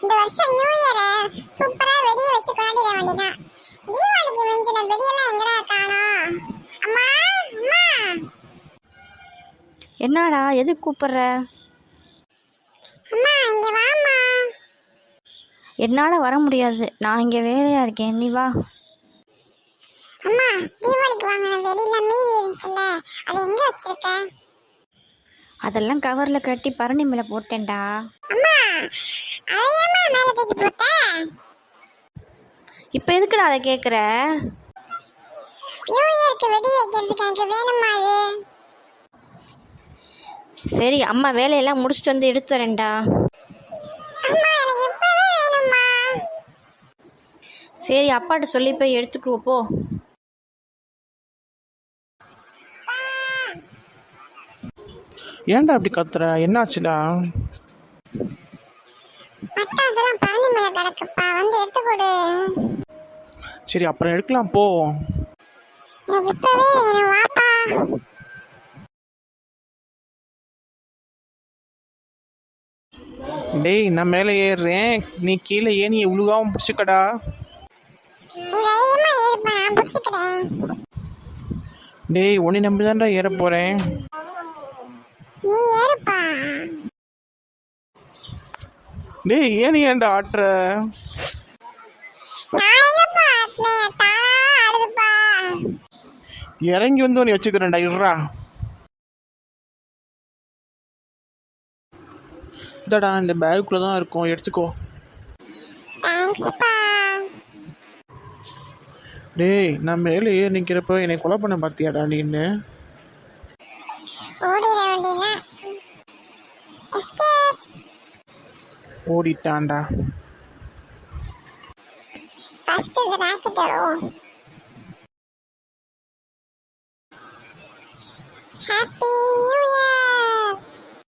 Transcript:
இந்த வருஷம் நியூ இயரை சூப்பரா வெடிய வச்சு கொண்டாடிட வேண்டியதான். தீபாவளிக்கு மிஞ்சின வெடியெல்லாம் எங்கடா காணோம்? அம்மா அம்மா, என்னடா எதுக்கு கூப்பிடுற? அம்மா இங்க வாம்மா. என்னால் வர முடியாது, நான் இங்கே வேலையாக இருக்கேன், நீ வா. அம்மா தீபாவளிக்கு வாங்கின வெடியெல்லாம் மீதி இருந்துச்சுல்ல, அதை எங்க வச்சிருக்க? அதெல்லாம் கவரில் கட்டி பரணி மேலே போட்டேன்டா. அம்மா அதையம்மா மேல தூக்கி போட்ட? இப்போ எதுக்குடா அதை கேட்குற? நியூ இயருக்கு வெடி வைக்கிறதுக்கு எனக்கு வேணுமா அது? சரி, அம்மா வேலையெல்லாம் முடிச்சுட்டு வந்து எடுத்து வரேன்டா. அம்மா எனக்கு இப்பவே வேணுமா? சரி, அப்பாட்ட சொல்லி போய் எடுத்துக்குவோம் போ. ஏன்டா அப்படி கத்துற? என்னாச்சுடா? பட்டாசுலாம் பழனி மேல கிடக்குப்பா, வந்து எடுத்து கொடு. சரி அப்புறம் எடுக்கலாம் போ. எனக்கு இப்பவே வேணும், வாப்பா. டேய் நான் மேலே ஏறுறேன், நீ கீழே ஏனியை உழுகாம பிடிச்சிக்கடா. நீ தைரியமா ஏறுப்பா, நான் பிடிச்சிக்கிறேன். டேய் உன்னை நம்பி தான்டா ஏற போகிறேன். நீ ஏறுப்பா. டேய் ஏனி ஏன்டா ஆட்டுற? நான் எங்கப்பா ஆட்டினேன், தானா ஆடுதுப்பா. இறங்கி வந்து உன்னை வச்சுக்கிறேன்டா, இருடா. இதடா இந்த பேக்குள்ளே தான் இருக்கும், எடுத்துக்கோ. தேங்க்ஸ்ப்பா. டேய் நான் மேலே ஏறி நிற்கிறப்ப என்னை கொலை பண்ண பார்த்தியாடா நீன்னு? ஓடிட வேண்டியதான். எஸ்கேப். ஓடிட்டான்டா. ஃபர்ஸ்ட் இந்த ராக்கெட் வரும். Happy new